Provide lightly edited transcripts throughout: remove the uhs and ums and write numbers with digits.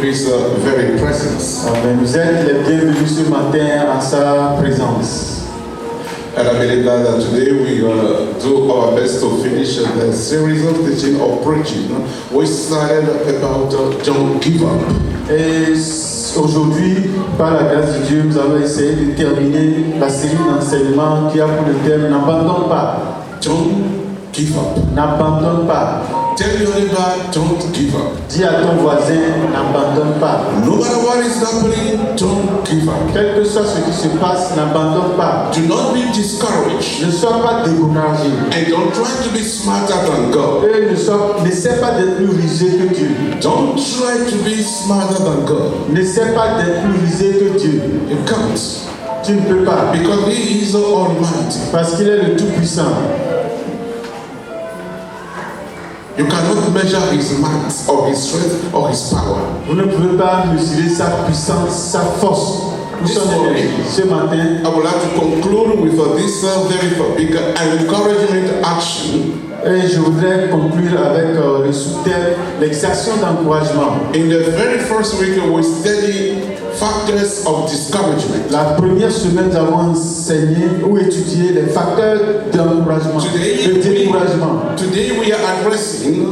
His very presence. Amen. Vous êtes les bienvenus ce matin à sa présence. And I believe that today we're going to do our best to finish the series of teaching or preaching. We started about don't give up. Et aujourd'hui, par la grâce de Dieu, nous allons essayer de terminer la série d'enseignements qui a pour le thème n'abandonne pas. Don't give up. N'abandonne pas. Tell your neighbor, don't give up. Dis à ton voisin, n'abandonne pas. No matter what is happening, don't give up. Quel que soit ce qui se passe, n'abandonne pas. Do not be discouraged. Ne sois pas découragé. And don't try to be smarter than God. Et n'essaie pas d'être plus rusé que Dieu. Don't try to be smarter than God. N'essaie pas d'être plus rusé que Dieu. You can't. Tu ne peux pas. Because He is Almighty. Parce qu'il est le Tout-Puissant. You cannot measure His might or His strength or His power. Vous ne pouvez pas mesurer sa puissance, sa force. Ce matin, I would like to conclude with this very big encouragement action. Et je voudrais conclure avec le sous-thème l'exercice d'encouragement. In the very first week, we studied factors of discouragement. La première semaine, nous avons enseigné ou étudié les facteurs d'encouragement, de découragement. Today we are addressing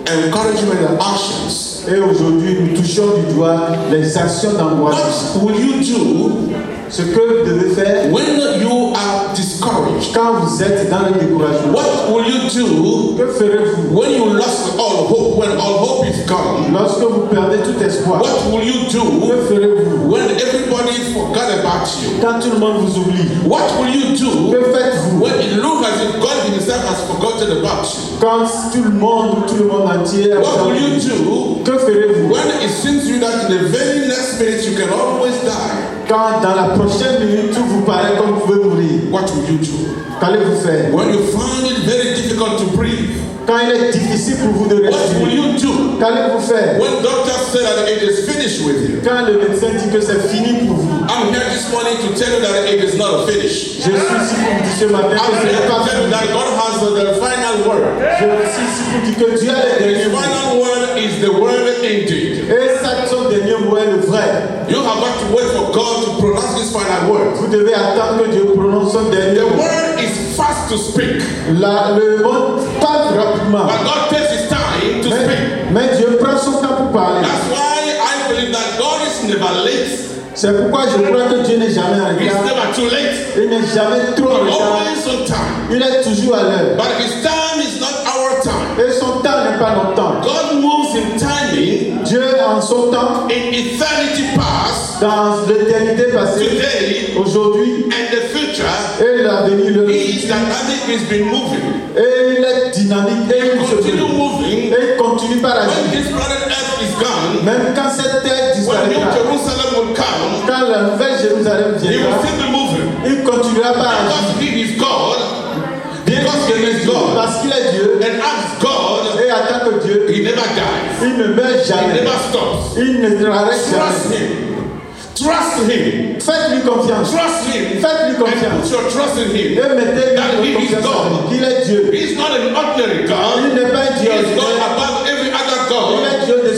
encouragement actions. Et aujourd'hui, nous touchons du doigt les actions d'encouragement. What will you do? Ce que vous devez faire when you are discouraged? Quand vous êtes dans le découragement. What will you do? Que ferez-vous? When you lost all hope, when all hope is gone? Lorsque vous perdez tout espoir. What will you do? Que ferez-vous? When everybody forgot about you? Quand tout le monde vous oublie. What will you do? Que faites-vous? When it looks as if God Himself has forgotten about you? Quand tout le monde entier. What will you do? Que ferez-vous? When it seems to you that in the very next minute you can always die? Quand dans la prochaine minute tout vous paraît comme vous pouvez mourir. What will you do? Qu'allez-vous faire? When you find it very difficult to breathe. Quand il est difficile pour vous de respirer. What will you do? Qu'allez-vous faire? When doctors say that it is finished with you. Quand le médecin dit que c'est fini pour vous. I'm here this morning to tell you that it is not finished. Je suis ici pour vous dire ce matin que ce n'est pas fini. That God has the final word. Je suis ici pour dire que Dieu a le dernier mot. The final word is the word indeed. Et ça, son dernier mot est le vrai. You have got to wait for God to pronounce this final word. Vous devez attendre que Dieu prononce son dernier mot. The word is fast to speak. Le mot parle rapidement. But God takes His time to speak. Mais Dieu prend son temps pour parler. That's why I believe that God is never late. C'est pourquoi je crois que Dieu n'est jamais en retard. He's never too late. Il n'est jamais trop en retard. Always on time. Il est toujours à l'heure. But His time is not our time. Et son temps n'est pas notre temps. God moves in timing. Dieu en son temps. In eternity past. Dans l'éternité passée. Today. Aujourd'hui. And the future. Et l'avenir. He is dynamic. He's been moving. Et il est dynamique. Et il continue moving. Et il continue par agir. When this planet Earth is gone. Même quand cette terre disparaîtra. When New Jerusalem will come. Quand la nouvelle Jérusalem viendra. He will still be moving. Il continuera par agir. Because He is God. Because He is God. Parce qu'il est Dieu. And as God. Et en tant que Dieu. He never dies. Il ne meurt jamais. He never stops. Il ne arrête jamais. Trust Him. Trust Him. Faites-lui confiance. Trust Him. Faites-lui confiance. And put your trust in Him. Et mettez that He is God. Qu'il est Dieu. He is not an ordinary God. Il n'est pas un Dieu. He is God above every other God. Il est Dieu de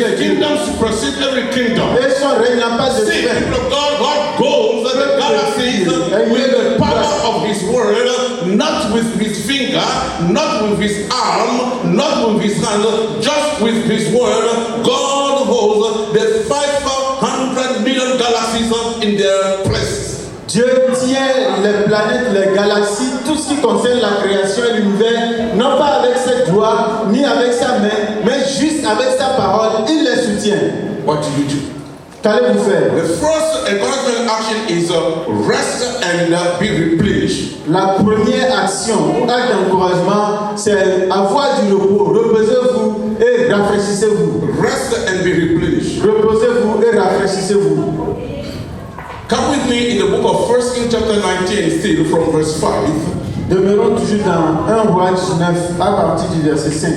and His kingdom supersedes every kingdom. Et son règne n'a pas de See, fin. people of God, God goes and the galaxies with the power of His word, not with His finger, not with His arm, not with His hand, just with His word. God holds the 500 million galaxies in their places. Dieu tient les planètes, les galaxies, tout ce qui concerne la création et l'univers, non pas avec ses doigts, ni avec sa main, mais juste avec sa parole, il les soutient. What do you do? Qu'allez-vous faire? The first encouragement action is rest and be replenished. La première action, acte d'encouragement, c'est avoir du repos. Reposez-vous et rafraîchissez-vous. Rest and be replenished. Reposez-vous et rafraîchissez-vous. Come with me in the book of 1 Kings chapter 19, still from verse 5. Demeurons toujours dans 1 Roi 19 à partir du verset 5.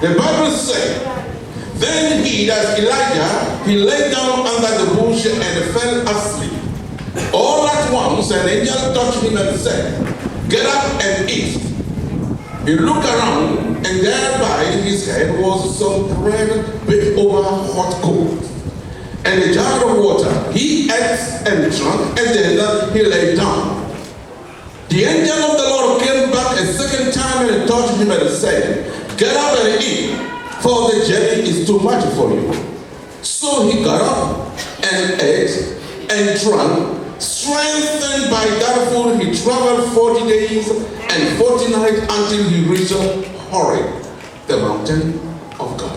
The Bible says, then he, that's Elijah, he lay down under the bush and fell asleep. All at once an angel touched him and said, get up and eat. He looked around And there by his head was some bread baked over hot coals, and a jar of water. He ate and drank, and then he lay down. The angel of the Lord came back a second time and touched him and said, "Get up and eat, for the journey is too much for you." So he got up and ate and drank. Strengthened by that food, he traveled 40 days and 40 nights until he reached Horeb, the mountain of God.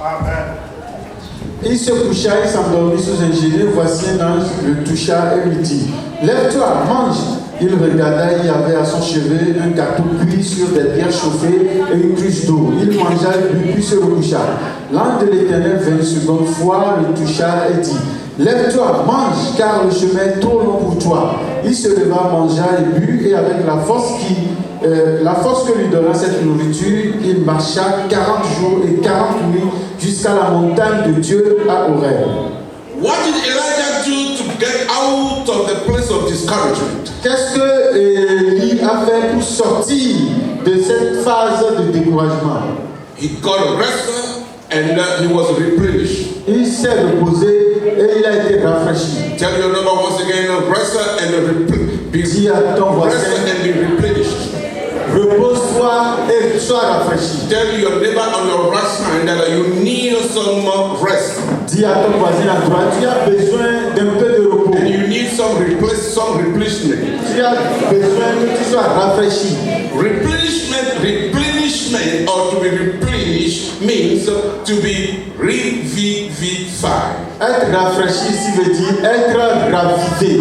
Amen. Il se coucha et s'endormit sous un génie. Voici un ange le toucha et lui dit, lève-toi, mange. Il regarda, il y avait à son chevet un gâteau cuit sur des pierres chauffées et une cruche d'eau. Il mangea, il but, puis se recoucha. L'ange de l'Éternel vint une seconde fois, le toucha et dit, lève-toi, mange, car le chemin est trop long pour toi. Il se leva, mangea et but, et avec la force que lui donna cette nourriture, il marcha 40 jours et 40 nuits jusqu'à la montagne de Dieu à Horeb. What did Elijah do to get out of the place of discouragement? Qu'est-ce que Élie a fait pour sortir de cette phase de découragement? He got a rest and he was replenished. Il s'est reposé et il a été rafraîchi. Tell your neighbor once again, rest and Dis à ton voisin, be replenished. repose-toi et sois rafraîchi. Tell your neighbor on your right side that you need some rest. Dis à ton voisin à droite, tu as besoin d'un peu de repos. And you need some replenishment. Tu as besoin que tu sois rafraîchi. Replenishment or to be replenished means to be revivified. Être rafraîchi ici veut dire être ravivé.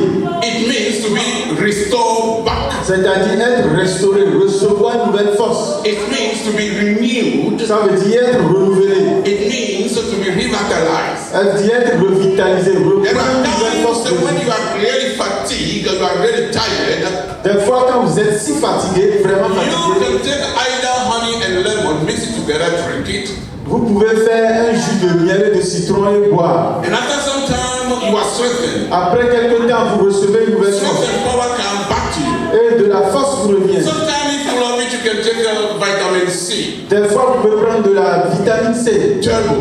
It means to be restored back. C'est-à-dire être restauré, recevoir une nouvelle force. It means to be renewed. Ça veut dire être renouvelé. It means to be revitalized. Ça veut dire être revitalisé, reprendre There are une nouvelle force times de when vie. you are really fatigued, you are really tired, Des fois, quand vous êtes si fatigué, vraiment you fatigué, can take either honey and lemon, mix it together, drink it. vous pouvez faire un jus de miel et de citron et boire. And after some time, you are strengthened. Après quelque temps, vous recevez une nouvelle Strength force. and power come back to you. Et de la force vous revient. Sometimes if you love it, you can take vitamin C. Des fois, vous pouvez prendre de la vitamine C. Turbo.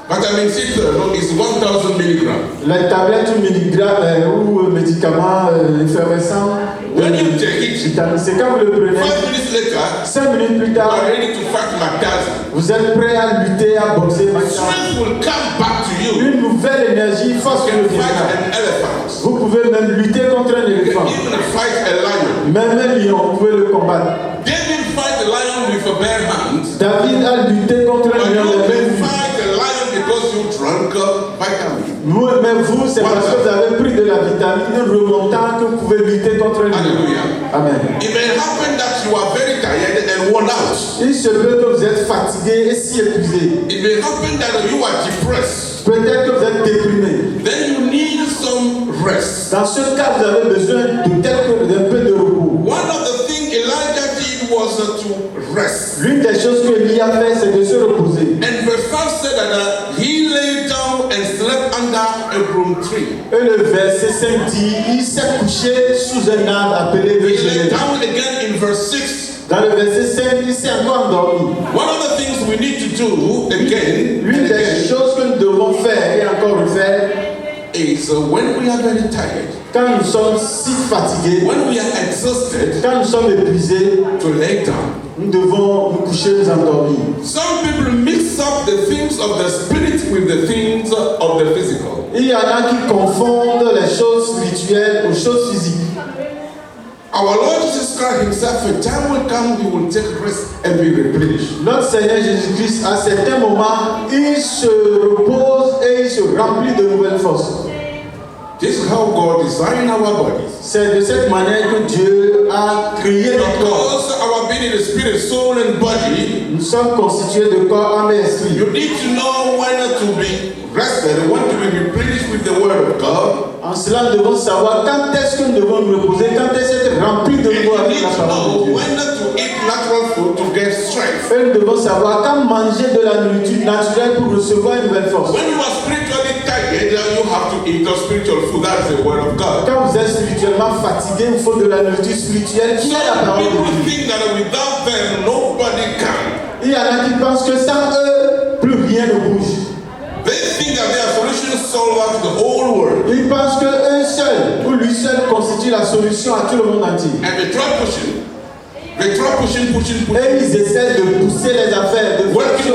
Vitamin C is 1000 milligrams. La tablette ou médicament effervescent. When you take it, Vitamine C, quand vous le prenez, 5 minutes later, 5 minutes plus you tard, are ready to fight Mactaza. vous êtes prêt à lutter, à boxer. Strength will come back to you. Une nouvelle énergie, force You que can le fight viendra. an elephant. Vous pouvez même lutter contre un You éléphant. can even fight a lion. Même un lion, vous pouvez le combattre. David fight a lion with a bare hand. David a lutté contre But un you lion. can fight a lion because you drank vitamin. Même vous, c'est parce que vous avez pris de la vitamine remontant que vous pouvez lutter contre un lion. Hallelujah. Amen. It may happen that you are very tired and worn out. Il se peut que vous êtes fatigué et si épuisé. It may happen that you are depressed. Peut-être que vous êtes déprimé. Then you need some rest. Dans ce cas, vous avez besoin d'un peu de repos. One of the things Elijah did was to rest. L'une des choses que Élie a fait, c'est de se reposer. And verse 5 said that he lay down and slept under a broom tree. Et le verset 5 dit, il s'est couché sous un arbre appelé le He lay Jérémie. down again in verse 6. Dans le verset 5, il s'est encore endormi. One of the things we need to do again L'une and des again choses que nous devons faire et encore refaire, is when we are very tired, quand nous sommes si fatigués, when we are exhausted, quand nous sommes épuisés, to lay down. nous devons nous coucher, nous endormir. Some people mix up the things of the spirit with the things of the physical. Il y en a qui confondent les choses spirituelles aux choses physiques. Our Lord Jesus Christ himself, a time will come, he will take rest and be replenished. Notre Seigneur Jésus-Christ, à certains moments, il se repose et il se remplit de nouvelles forces. This is how God designed our bodies. C'est de cette manière que Dieu a créé notre corps. Because our being in the spirit, soul, and body, Nous sommes constitués de corps, âme et esprit. you need to know when to be rested, when to be replenished with the word of God. En cela, nous devons savoir quand est-ce que nous devons nous reposer, quand est-ce d'être rempli de And nouveau you avec need la to parole de know Dieu. when to eat natural food to get strength. Et nous devons savoir quand manger de la nourriture naturelle pour recevoir une nouvelle force. When you are spiritually tired, you have to eat the spiritual food. That is the word of God. Quand vous êtes spirituellement fatigué, il faut de la nourriture spirituelle qui est la Some parole de people Dieu. think that without them, nobody can. y en a qui pensent que sans eux, plus rien ne bouge. They think that they are solution solvers to the whole world. Ils pensent qu'eux seuls, ou lui seul, constitue la solution à tout le monde entier. And they try pushing. They try pushing. Et ils essaient de pousser les affaires, de Working.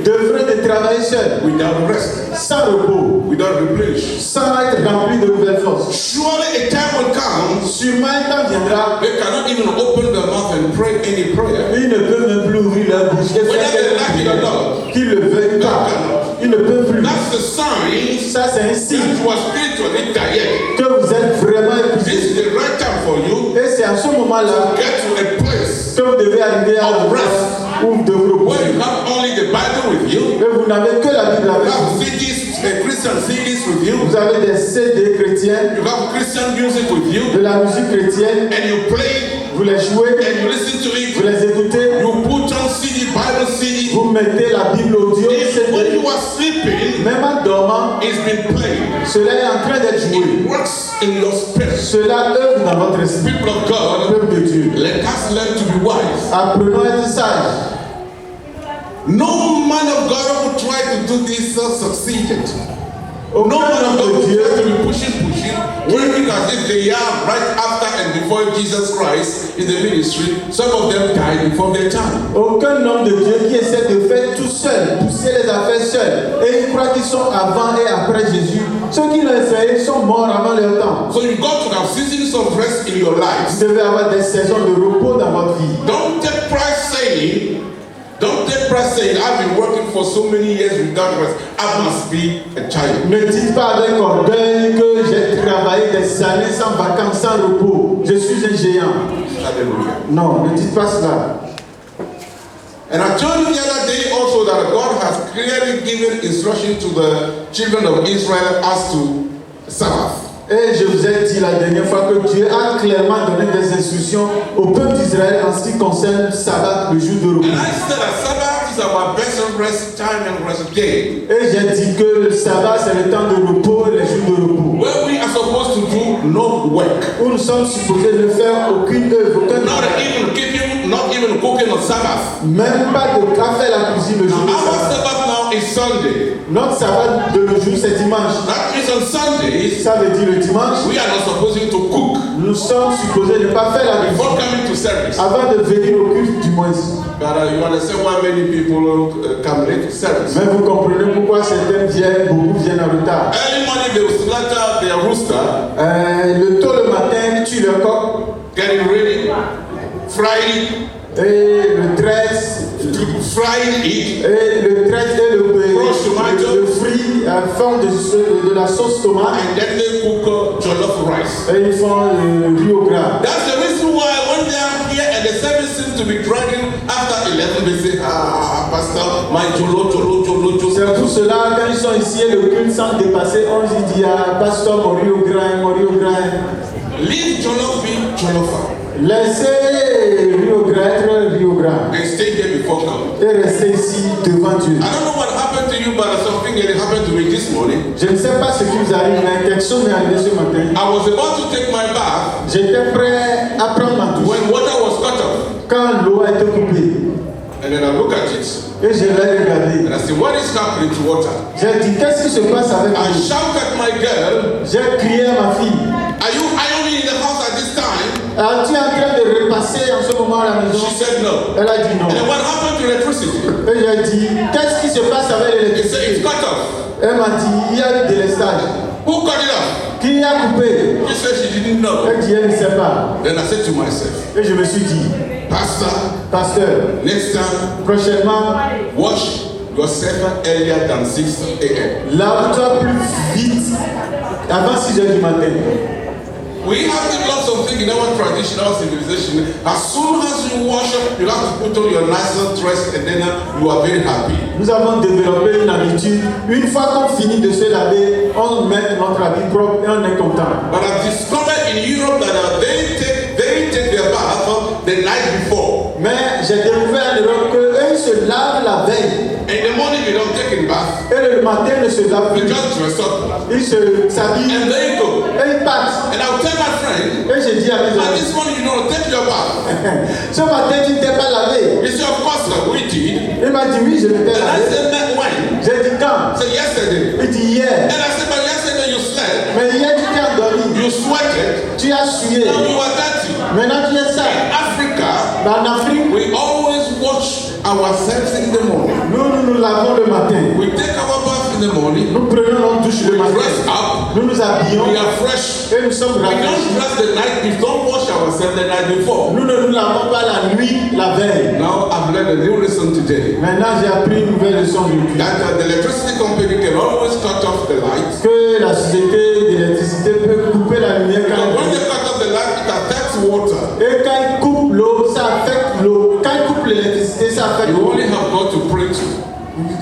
de travailler seuls, Without rest. sans repos, Without replenish. sans être remplis de nouvelles forces. Surely a time will come. Sûrement un temps viendra, They cannot even open their mouth and pray any prayer. ils ne peuvent même plus ouvrir leur bouche et Whether faire they like it or quelque not. chose qu'ils ne veulent pas. Ils ne peuvent plus. That's the sign Ça, c'est un signe that you are spiritually tired. que vous êtes vraiment This épuisé. is the right time for you Et c'est à ce moment-là to get to a place que vous devez arriver à la place où vous devez vous where reposer. you have only the Bible with you. Et vous n'avez que la Bible You avec have vous. CDs, Christian CDs with you. Vous avez des CD chrétiens, You have Christian music with you. de la musique chrétienne, And you play vous les jouez, and you listen to vous it. les écoutez, You put on CD, Bible CD. vous mettez la Bible audio, If when CD. you are sleeping, Même en dormant, it's been played. cela est en train d'être joué. It works in your spirit. Cela œuvre dans votre esprit. People of God, Peuple de Dieu. let us learn to be wise. Apprenons à être sages. No man of God who tried to do this succeeded. No Aucun man of homme God de who Dieu, tried to be pushing, working as if they are right after and before Jesus Christ in the ministry. Some of them died before their time. aucun homme de Dieu qui essaie de faire tout seul, pousser les affaires seuls, et ils croient qu'ils sont avant et après Jésus. Ceux qui l'ont essayé sont morts avant leur temps. So you've got to have seasons of rest in your Vous lives. devez avoir des saisons de repos dans votre vie. Don't take pride saying, I've been working for so many years without rest. I must be a child. Ne dites pas avec orgueil que j'ai travaillé des années sans vacances, sans repos. Je suis un géant. Hallelujah. Non, ne dites pas cela. And I told you the other day also that God has clearly given instruction to the children of Israel as to Sabbath. Et je vous ai dit la dernière fois que Dieu a clairement donné des instructions au peuple d'Israël en ce qui concerne le sabbat, le jour de repos. And I said that Sabbath is our best rest time and rest day. Et j'ai dit que le sabbat c'est le temps de repos et les jours de repos. Where we are supposed to do no work. Où nous sommes supposés ne faire aucune œuvre, aucun Not travail. even cooking on Sabbath. Même pas de café à la cuisine le jour Now de our sabbat. Sabbath now is Sunday. Notre sabbat de le jour c'est dimanche. That means on Sundays Ça veut dire le dimanche, we are not supposed to cook nous sommes supposés ne pas faire la cuisine before coming to service. avant de venir au culte du moins. But you understand why many people come late to service. Mais vous comprenez pourquoi certains viennent, beaucoup viennent en retard. Early morning they will slaughter their rooster, Le tôt le matin, ils tuent le coq get it ready, fry it, et le tresse, fry it, et le tresse et Roast tomato. le frit en forme de la sauce tomate and then they cook jollof rice. et ils font le riz au gras. That's the reason why when they are here and the service seems to be dragging after 11, they say, Pastor, my jolo. C'est pour cela, quand ils sont ici et le culte sans dépasser 11, ils disent pasteur, mon riz au grain, mon riz au grain. Leave jollof be jollofa Laissez riz au gras être riz au gras and stay here before coming. et restez ici devant Dieu. I don't know what happened to you, but something that happened to me this morning. Je ne sais pas ce qui vous arrive, mais quelque chose m'est arrivé ce matin. I was about to take my bath J'étais prêt à prendre ma douche when water was cut off. quand l'eau a été coupée. And then I look at it Et je l'ai regardé. and I say, what is happening to water? J'ai dit, qu'est-ce qui se passe avec I l'eau? shout at my girl, J'ai crié à ma fille. are you ironing in the house at this time? Es-tu en train de repasser en ce moment à la maison? She said no. Elle a dit non. And then what happened to electricity? Et j'ai dit, qu'est-ce qui se passe avec They say l'électricité? it's cut off. Elle m'a dit, il y a eu délestage. Who cut it off? Qui a coupé? She said she didn't know. Elle dit, elle ne sait pas. Then I said to myself, Et je me suis dit, Pastor, pasteur, next time prochainement, wash yourself earlier than 6 a.m. lave-toi plus vite avant 6 heures du matin. We have developed something in our traditional civilization. As soon as you wash up, you have to put on your nicest dress and then you are very happy. Nous avons développé une habitude. Une fois qu'on finit de se laver, on met notre habit propre et on est content. But I've discovered in Europe that they take their bath the night before. Mais j'ai découvert en Europe qu'eux se lavent la veille. And In the morning you don't take a bath. Et le matin, ne se lave You plus. just dress up. Il s'habille And there you go. et il part. And I'll tell my friend, Et je dis à mes and amis, this morning you don't take your bath. ce matin, tu ne t'es pas lavé. He said, of course we did. Il m'a dit, oui, je m'étais And I lavé. said, when? J'ai dit, quand? I said, yesterday. Il dit, hier. And I said, but yesterday you slept. Mais hier, tu t'es endormi. You sweated. Tu as sué. Now you are dirty. Maintenant, tu es sale. In Africa, En Afrique, we always wash ourselves in the morning. nous nous lavons le matin. We take our bath in the morning. Nous prenons notre douche le We matin. dress up. Nous nous habillons We are fresh. et nous sommes We don't rafraîchis. dress the night. We don't wash ourselves the night before. Nous ne nous lavons pas la nuit, la veille. Now I've learned a new lesson today. Maintenant, j'ai appris une nouvelle leçon aujourd'hui. That the electricity company can always cut off the lights. Que la société d'électricité peut couper la lumière But quand when they cut off the light, it affects water. et quand ils coupent l'eau, ça affecte l'eau. Quand ils coupent l'électricité, ça affecte You l'eau. only have God to pray to.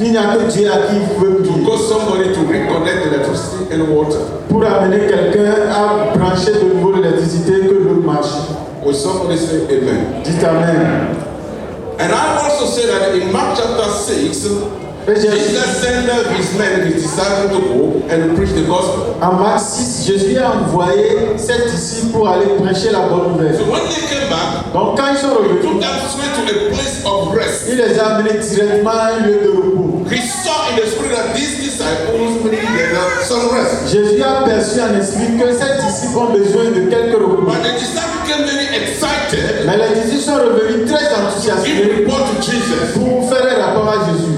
Il n'y a que Dieu à qui vous pouvez prier. Cause somebody to reconnect electricity and water. Pour amener quelqu'un à brancher de nouveau l'électricité, que l'eau marche. Will somebody say amen? Dites Amen. And I also say that in Mark chapter 6, Et j'ai- Jesus sent his men, his disciples to go and preach the gospel. En Marc 6, Jésus a envoyé 7 disciples pour aller prêcher la bonne nouvelle. So when they came back, Donc quand ils sont he revenus, took them straight to a place of rest. il les a amenés directement à un lieu de repos. He saw in the spirit that these disciples needed some rest. Jésus a perçu en esprit que ces disciples ont besoin de quelques repos. But the disciples became very excited Mais les disciples sont revenus très to give enthousiasmés report to Jesus. pour faire un rapport à Jésus.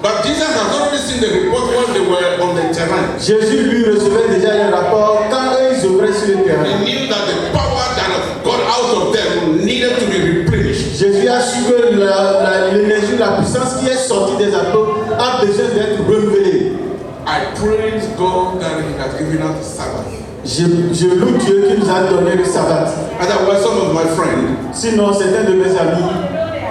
But Jesus has already seen the report when they were on the terrain. Jésus lui recevait déjà les rapports quand eux ils œuvraient sur le terrain. He knew that the power that got out of them needed to be replenished. Jésus a su que l'énergie, la puissance qui est sortie des apôtres a besoin d'être renouvelée. I praise God that He has given us the Sabbath. Je loue Dieu qui nous a donné le sabbat. Otherwise, some of my friends, Sinon, certains de mes amis,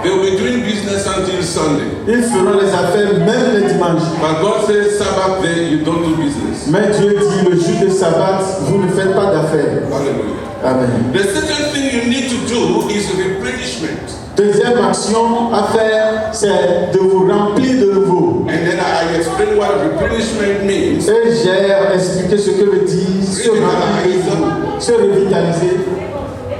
they will be doing business until Sunday. ils feront les affaires même le dimanche. But God says Sabbath day you don't do business. Mais Dieu dit le jour de sabbat, vous ne faites pas d'affaires. Hallelujah. Amen. The second thing you need to do is replenishment. Deuxième action à faire, c'est de vous remplir de nouveau. And then I explain what replenishment means. Et j'ai expliqué ce que veut dire se remplir de nouveau, se revitaliser,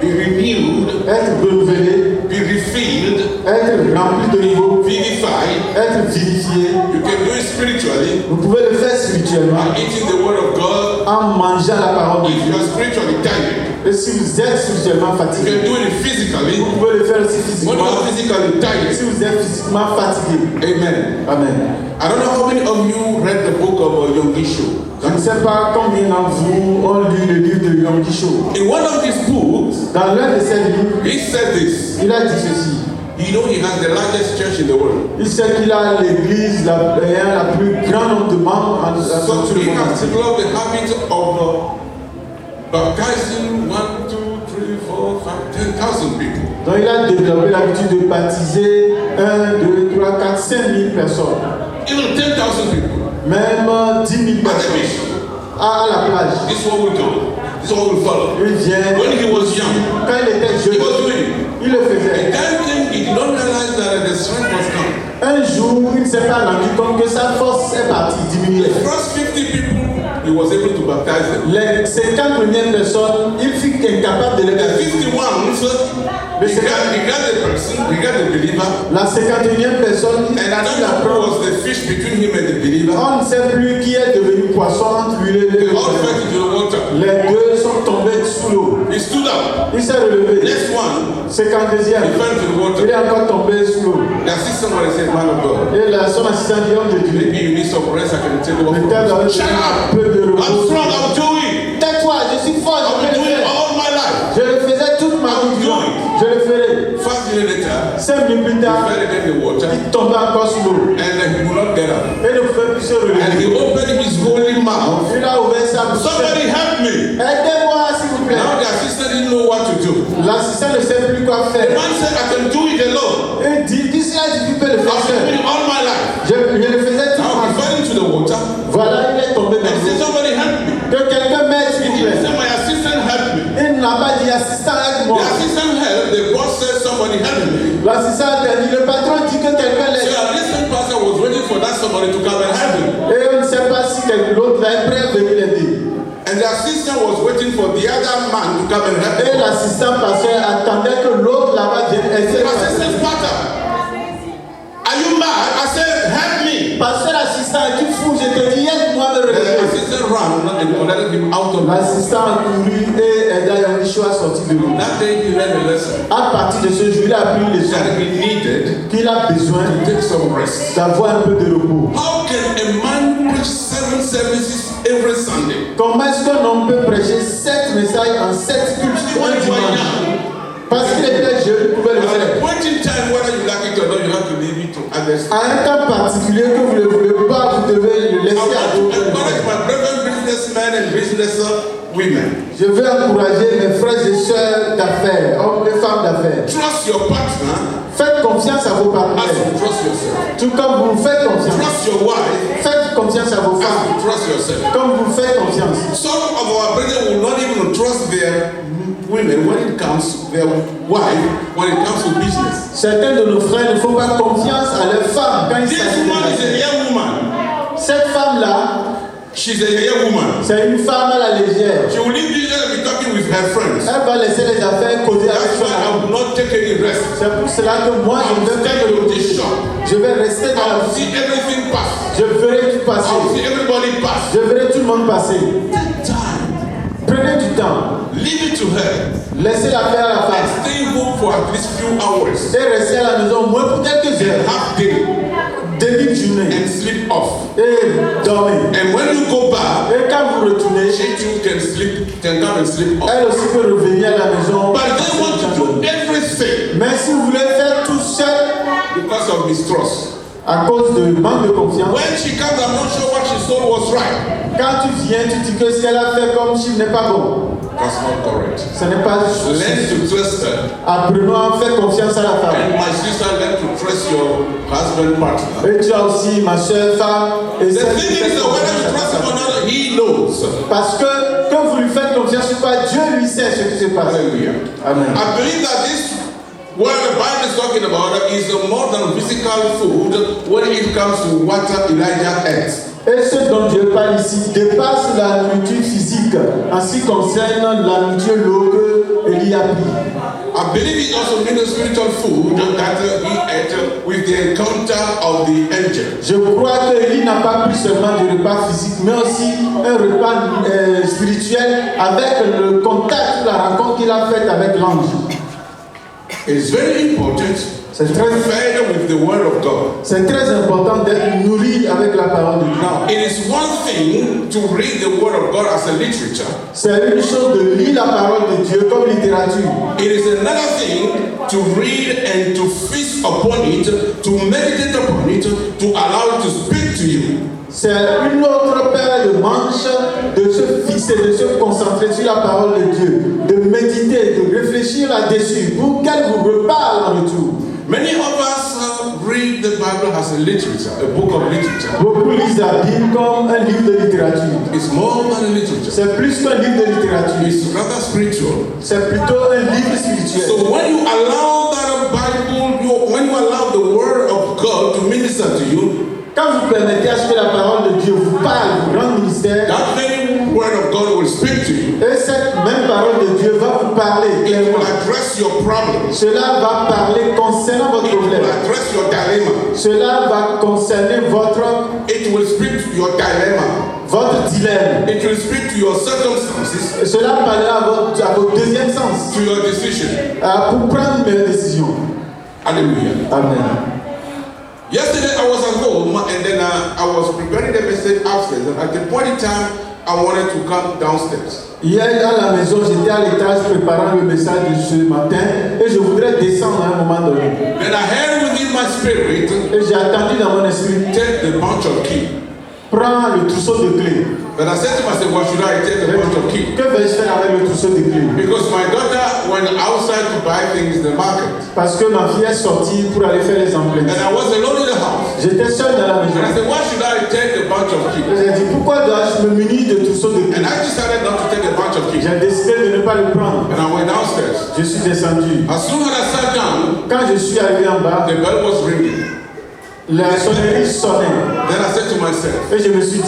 Be renewed, être renouvelé, be refilled, être rempli de nouveau, vivified. être vivifié. You can do it spiritually Vous pouvez le faire spirituellement by eating the word of God. en mangeant la parole de If you Dieu. are spiritually tired, Et si vous êtes spirituellement you fatigué, can do it physically. vous pouvez le faire aussi When you physiquement. are physically tired, Si vous êtes physiquement fatigué. amen. Amen. I don't know how many of you read the book of Yongisho. Je ne sais pas combien d'entre vous ont lu le livre de Yom Kisho. In one of his books, Dans l'un de ses livres, he said this. il a dit ceci. You know, he has the largest church in the world. Il sait qu'il a l'église ayant la plus grande nombre de membres en So sur le he monde has entier. developed the habit of baptizing 1, 2, 3, 4, 5, 10,000 people. Donc il a développé l'habitude de baptiser 1, 2, 3, 4, 5 000 personnes. Even 10,000 people. Même 10 000 At the personnes beach. à la plage. This is what we do. This is what we follow. Il vient. When he was young, Quand il était he jeune, was doing it. il le The faisait. time came, he did not realize that the strength was gone. Un jour, il ne s'est pas rendu compte que sa force est partie diminuer. The first 50 people, he was able to baptize them. Les 50 premières personnes, il fut incapable de les The baptiser. 51, he got the person, he got the believer, La 51e personne, and I don't il know who apprend. was the fish between him and the believer. On ne sait plus qui est devenu poisson entre lui et They le all fell into the water. Les deux sont tombés sous l'eau. He stood up. Il s'est relevé. Next one, 52e. he fell into the Il water. est encore tombé sous l'eau. The assistant was said, man of God, Et son assistant dit, homme de Dieu, maybe you need some rest, I can take over from peut-être you. avec Shut un up! peu de I'm repos. strong, I'll do it. Tais-toi, je suis fort, I've je been peux le doing it faire. all my life. Je le faisais toute ma vie. durant. Je le ferai. 5 minutes later, 5 minutes plus he tard, fell again in the water, il tombait encore sous l'eau. and he would not get up. Et ne pouvait plus se And relever. he opened his holy mouth. Il a ouvert sa bouche. Somebody help me. Aidez-moi, s'il vous plaît. Now the assistant didn't know what to do. L'assistant ne sait plus quoi The faire. man said, I can do it alone. Et dit, qui cela dit, tu peux le faire I've been seul. doing it all my life. Je le faisais toute Now ma he vie. fell into the water, Voilà, il est tombé and dans he said, l'eau. somebody help me. Que quelqu'un m'aide, s'il He vous didn't plaît. say, my assistant help me. Il n'a pas dit assistant, The aide-moi. assistant helped, the boss said, somebody help me. L'assistant a dit, le patron dit que quelqu'un So l'aide. our listening pastor was when somebody to come and help him. Et on ne sait pas si l'autre va être prêt à venir l'aider. And the assistant was waiting for the other man to come and help Et him. l'assistant pasteur attendait que l'autre là-bas vienne aider. The assistant pastor, are you mad? I said, help me. Pasteur assistant, tu fous, je te dis, aide-moi de The relever. assistant ran and collected him out of L'assistant a couru et aida Yahshua à sortir de l'eau. that day. He learned a lesson À partir de ce jour, il a appris les that leçons he needed qu'il a besoin to take some rest. d'avoir un peu de repos. How can a man preach 7 services every Sunday? Comment est-ce qu'un homme peut prêcher 7 messages en 7 cultes When un you are dimanche? young, Parce qu'il était jeune, il pouvait le at a faire. point in time, whether you like it or not, you have to leave it to others. À un temps particulier que vous ne voulez pas, vous devez le I laisser à want to d'autres. encourage my brethren, businessmen and business women. Je veux encourager mes frères et sœurs d'affaires, hommes et femmes d'affaires. Trust your partner Faites confiance à vos as partenaires. you trust yourself. Tout comme vous faites confiance. Trust your wife Faites confiance à vos as femmes. you trust yourself. Comme vous faites confiance. Some of our brethren will not even trust their women when it comes to their wife, when it comes to business. Certains de nos frères ne font pas confiance à leurs femmes quand il This s'agit woman is a de young woman. cette femme-là, She's a young woman. c'est une femme à la légère. She will leave business and be talking with her friends. Elle va laisser les affaires causer avec That's son why I ami. will not take any rest. C'est pour cela que moi, je ne vais pas Stay me with the reposer. shop. Je vais rester dans I la will vie. see everything pass. Je verrai tout I will passer. see everybody pass. Je verrai tout le monde passer. Take time. Prenez du temps. Leave it to her. Laissez-la faire à la And face. stay home for at least few hours. Et restez à la maison au moins pour quelques heures. Half day. Début de journée. And sleep off. Et dormez. And when you go back, Et quand vous retournez, she too can come and sleep off. elle aussi peut revenir à la maison. But they want to do everything Mais si vous voulez faire tout seul because of mistrust. à cause de manque de confiance, When she comes, I'm not sure what she told was right. quand tu viens, tu dis que ce qu'elle a fait comme chiffre n'est pas bon. That's not correct. Ce n'est pas juste. Learn to trust her. Apprenons à faire confiance à la femme. And my sister, learn to trust your husband partner. Et tu as aussi ma soeur femme. Et The celle thing qui fait is that whether you confiance à trust ta him or femme. not, he knows. Parce que quand vous lui faites confiance ou pas, Dieu lui sait ce qui se passe. Hallelujah. Amen. I believe that this, what the Bible is talking about, is more than physical food when it comes to what Elijah ate. Et ce dont Dieu parle ici dépasse la nourriture physique en ce qui concerne la nourriture l'eau que Élie a pris. I believe it also means spiritual food that he ate with the encounter of the angel. Je crois que Élie n'a pas pris seulement du repas physique, mais aussi un repas spirituel avec le contact, la rencontre qu'il a faite avec l'ange. It's very important C'est to très, be fed with the word of God. c'est très important d'être nourri avec la parole de Dieu. Now, it is one thing to read the word of God as a literature. C'est une chose de lire la parole de Dieu comme littérature. It is another thing to read and to feast upon it, to meditate upon it, to allow it to speak to you. C'est une autre paire de manches de se fixer, de se concentrer sur la parole de Dieu, de méditer, de réfléchir là-dessus pour qu'elle vous reparle en retour. Many of us read the Bible as a literature, a book of literature. Beaucoup lisent la Bible comme un livre de littérature. It's more than a literature. C'est plus qu'un livre de littérature. It's rather spiritual. C'est plutôt un livre spirituel. So when you allow that Bible, when you allow the word of God to minister to you, Quand vous permettez à ce que la parole de Dieu vous parle, vous rende ministère, that very word of God will speak to you. et cette même parole de Dieu va vous parler It clairement. will address your problems. Cela va parler concernant votre It will problème. address your dilemma. Cela va concerner It will speak to your dilemma. votre dilemme. It will speak to your circumstances, Et cela parlera à votre deuxième sens, to your decision. pour prendre une meilleure décision. Hallelujah. Amen. Yesterday I was at home and then I was preparing the message upstairs. And at the point in time, I wanted to come downstairs. Hier à la maison, j'étais à l'étage préparant le message de ce matin et je voudrais descendre à un moment donné. Then I heard within my spirit, Et j'ai attendu dans mon esprit, take the bunch of keys. prends le trousseau de clés. Then I said to myself, what should I take the bunch of keys? Que vais-je faire avec le trousseau de clés? Because my daughter went outside to buy things in the market. Parce que ma fille est sortie pour aller faire les emplettes. And I was alone in the house. J'étais seul dans la maison. And I said, why should I take the bunch of Et keys? j'ai dit, pourquoi dois-je me munir de trousseau de And clés? I decided not to take a bunch of keys. J'ai décidé de ne pas le prendre. And I went downstairs. Je suis descendu. As soon as I sat down, Quand je suis arrivé en bas, the bell was ringing. La sonnerie sonnait. Then I said to myself, Et je me suis dit, I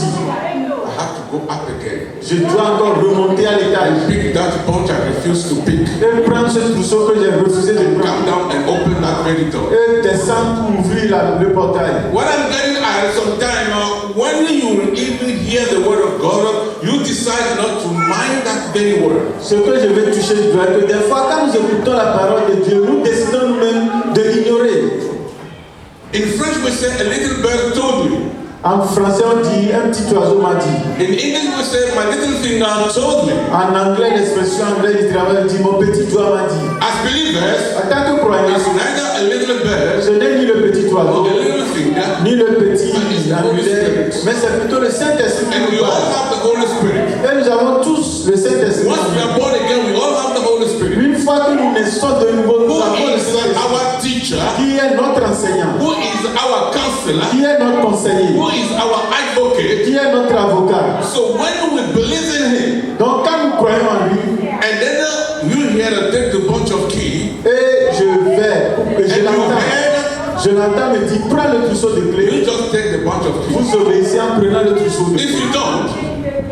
have to go up again. je dois encore remonter à l'étage. Pick that bunch I refused to pick. Et prendre ce trousseau que j'ai refusé de Come prendre. down and open that very door. Et descendre pour ouvrir le portail. What I'm getting at sometimes, when you even hear the word of God, you decide not to mind that very word. Ce que je vais toucher du doigt, que des fois, quand nous écoutons la parole de Dieu, nous décidons nous-mêmes de l'ignorer. In French, we say a little bird told me. En français, on dit un petit oiseau m'a dit. In English, we say my little finger told me. En anglais, l'expression anglaise du travail dit mon petit doigt m'a dit. As believers, En tant que croyant, it's neither a little bird ce n'est ni le petit nor oiseau, a little finger, ni le petit angulaire, mais c'est plutôt le Saint-Esprit and qui we nous all parle. have the Holy Spirit. Et nous avons tous le Saint-Esprit. Once we are born again, we all have the Holy Spirit. Une fois que nous naissons de nouveau, nous Who avons le is Saint-Esprit, our teacher? qui est notre enseignant, Who is our counselor? qui est notre conseiller, Who is our advocate? qui est notre avocat. So when we believe in Him, Donc quand nous croyons en lui, and then you hear to take the bunch of key, et je and you l'entends me dire, prends le trousseau de you clés, just take the bunch of keys. vous obéissez en prenant le trousseau de If clés. you don't,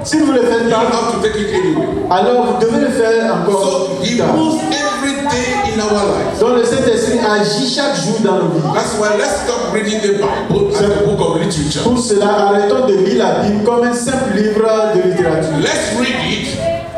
Si vous ne le faites you pas, have to take it anyway. alors vous devez le faire encore So He plus tard. moves every day in our lives. Donc le Saint-Esprit agit chaque jour dans nos vies. That's why let's stop reading the Bible as a book of literature. Pour cela, arrêtons de lire la Bible comme un simple livre de littérature. Let's read it.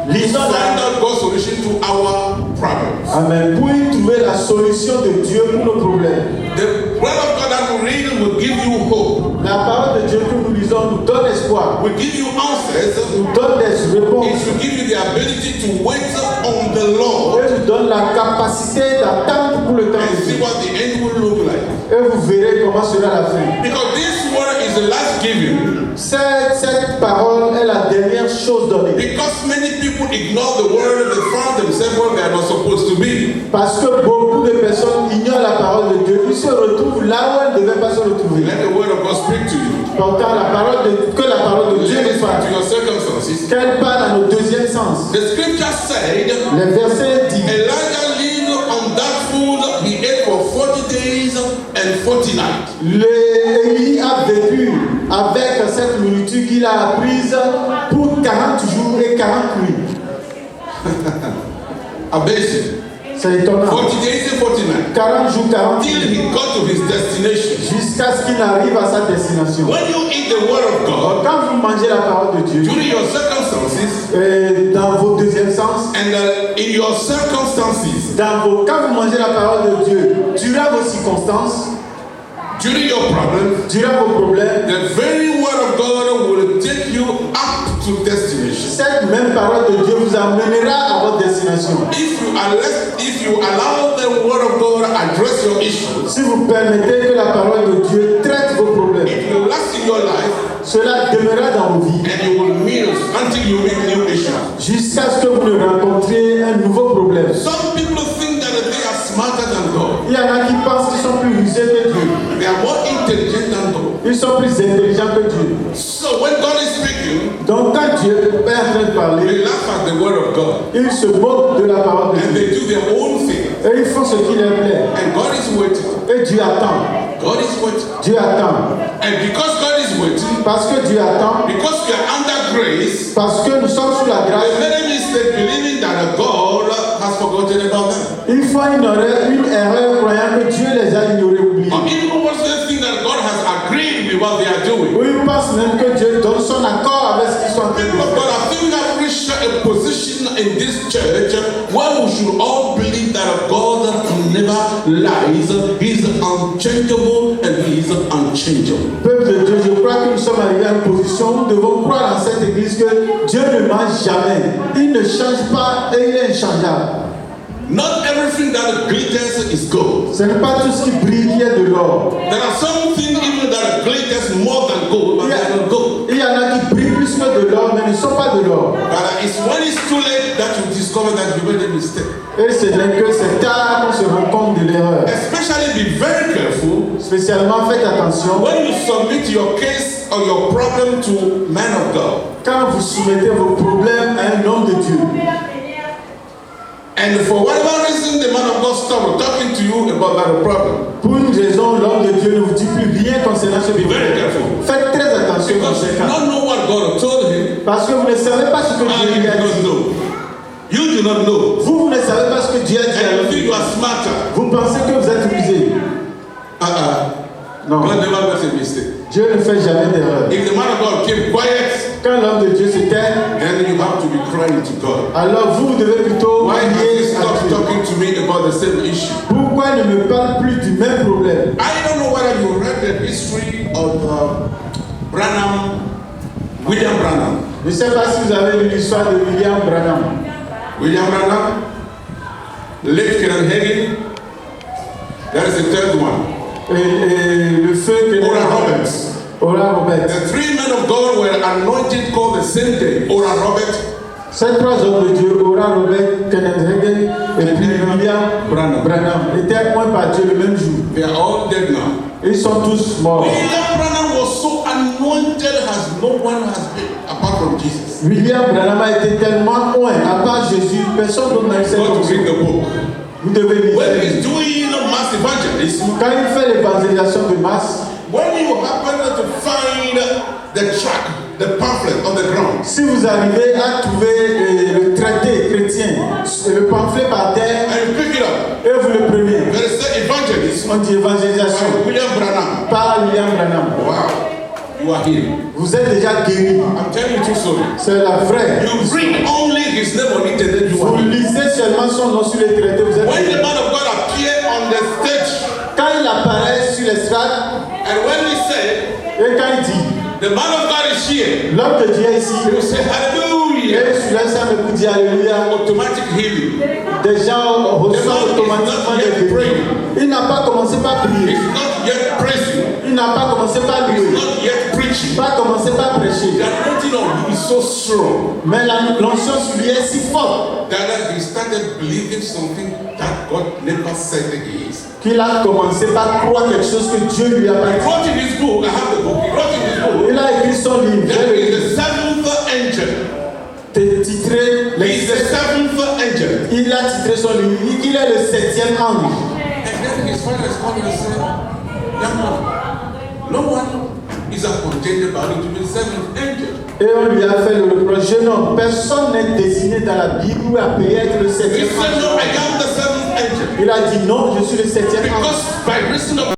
Lisons Find la out God's solution to our problems. Amen. Pour y trouver la solution de Dieu pour nos problèmes. The word of God that we read will give you hope, La parole de Dieu que nous lisons nous donne espoir, will give you answers. nous donne des It réponses will give you the ability to wait on the Lord et nous donne la capacité d'attendre pour le temps and de see Dieu. what the end will look like. Et vous verrez comment sera la fin. Because this word is life-giving. Cette parole est la dernière chose donnée. Because many people ignore the word, they found themselves where they are not supposed to be. Parce que beaucoup de personnes ignorent la parole de Dieu. Ils se retrouvent là où elles ne devaient pas se retrouver. Let the word of God speak to you. Pourtant, que la parole de Dieu Let it nous speak to fasse. your circumstances. Qu'elle parle à nos deuxième sens. The scripture said, Les versets disent Elijah lived on that food he ate for 40 days and 40 nights. Élie a vécu avec cette nourriture qu'il a apprise pour 40 jours et 40 nuits. Amazing. C'est étonnant. 40 days and 40 nights. 40 jours, 40 Till nuits. he got to his destination. Jusqu'à ce qu'il arrive à sa destination. When you eat the word of God, Quand vous mangez la parole de Dieu, during your circumstances, dans vos deuxième sens, and in your circumstances, quand vous mangez la parole de Dieu, durant vos circonstances, during your problems, durant vos problèmes, the very word of God will take you up to destination. cette même parole de Dieu vous amènera à votre destination. If you allow the word of God address your issues, Si vous permettez que la parole de Dieu traite vos problèmes, it will last in your life, cela demeurera dans vos vies and you will meet until you meet new issues. jusqu'à ce que vous ne rencontriez un nouveau problème. Some people think that they are smarter than God. Il y en a qui pensent qu'ils sont plus rusés que Dieu. They are more intelligent than God. Ils sont plus intelligents que Dieu. So when God is speaking, Donc quand Dieu est en train de parler, they laugh at the word of God, ils se moquent de la parole de and Dieu. they do their own thing. Et ils font ce qui leur plaît. And God is waiting. Et Dieu attend. God is waiting. Dieu attend. And because God is waiting, Parce que Dieu attend, because we are under grace, parce que nous sommes sous la they grâce, made a mistake believing that God has forgotten about them. ils font une erreur croyant que Dieu les a ignorés, oubliés. Or even worse, they think that God has agreed with what they are doing. Ou ils pensent même que Dieu donne son accord avec ce qu'ils sont en train de People of God, faire. I think we have reached a position in this church where we should all believe that God never lies. He is unchangeable and He is unchangeable. Peuple de Dieu, je crois que nous sommes arrivés à une position où nous devons croire dans cette église que Dieu ne ment jamais. Il ne change pas et il est inchangeable. Not everything that glitters is gold. Ce n'est pas tout ce qui brille qui est de l'or. There are some things even that glitters more than gold, but they are not gold. Il y en a qui brillent plus que de l'or, mais ne sont pas de l'or. But it's when it's too late that you discover that you made a mistake. Et ce n'est que c'est tard qu'on se rend compte de l'erreur. Especially be very careful Spécialement, faites attention when you submit your case or your problem to man of God. quand vous soumettez vos problèmes à un homme de Dieu. And for whatever reason, the man of God stopped talking to you about that problem. Pour une raison, l'homme de Dieu ne vous dit plus rien concernant ce Be problème. very careful. Faites très attention dans Because ce you cas. don't know what God told him, Parce que vous ne savez pas ce que and Dieu you lui a do not dit. know. You do not know. Vous ne savez pas ce que Dieu a dit à And you l'homme. think you are smarter. Vous pensez que vous êtes rusé. Non. God never makes a mistake. Dieu ne fait jamais d'erreur. If the man of God keep quiet, Quand l'homme de Dieu se tait, then you have to be crying to God. alors vous devez plutôt Why has he prier à stopped Dieu. talking to me about the same issue? Pourquoi il ne me parle plus du même problème? I don't know whether you read the history of William Branham. Je ne sais pas si vous avez lu l'histoire de William Branham. William Branham, late Kenneth Hagin, there is a third one. Et le feu que Oral Roberts. Oral Roberts. The three men of God were anointed called the same day. Oral Roberts, Ces trois hommes de Dieu, Oral Roberts, Kenneth Hagin et puis William Branham, étaient points par Dieu le même jour. they are all dead now. Ils sont tous morts. William Branham was so anointed as no one has been apart from Jesus. William Branham a été tellement loin, à part Jésus, personne d'autre n'a eu cette Go to read fonction. the book. Vous devez lire. When he's doing mass evangelism, Quand il fait l'évangélisation de masse, when you happen to find the tract, the pamphlet on the ground, si vous arrivez à trouver le traité chrétien, le pamphlet par terre, and you pick it up, et vous le prenez, there is the evangelism on dit évangélisation by William Branham. par William Branham. Wow, you are healed. Vous êtes déjà guéri. I'm telling you true story. C'est la vraie. You read only his name on it and then you are Vous healed. lisez seulement son nom sur les traités, vous êtes When guéri. the man of God appeared on the stage, Quand il apparaît sur l'estrade, and when he said, et quand il dit, the man of God is here, l'homme de Dieu est ici, he will say, et hallelujah. sur l'instant, il dit Alléluia. Automatic healing. Des gens reçoivent automatiquement des guéris. Il n'a pas commencé par prier. He's not yet praising. Il n'a pas commencé par He's louer. not yet preaching. Pas commencé par prêcher. The anointing on you is so strong Mais l'onction sur lui est si forte that he started believing something that God never said that he is. qu'il a commencé par croire quelque chose que Dieu lui a He pas wrote in his book, I have the book, he wrote in his book, dit. Il a écrit son livre. that he is the seventh angel. Titré, He is the seventh angel. il a titré son livre. Il est le 7e ange. And then his father is called and said, young man, no one is appointed about it to be the seventh angel. Et on lui a fait le reproche. Jeune homme, personne n'est désigné dans la Bible ou appelé être le He 7e said, no, ange. I am the seventh angel. Il a dit non, je suis le 7e ange. Because by reason of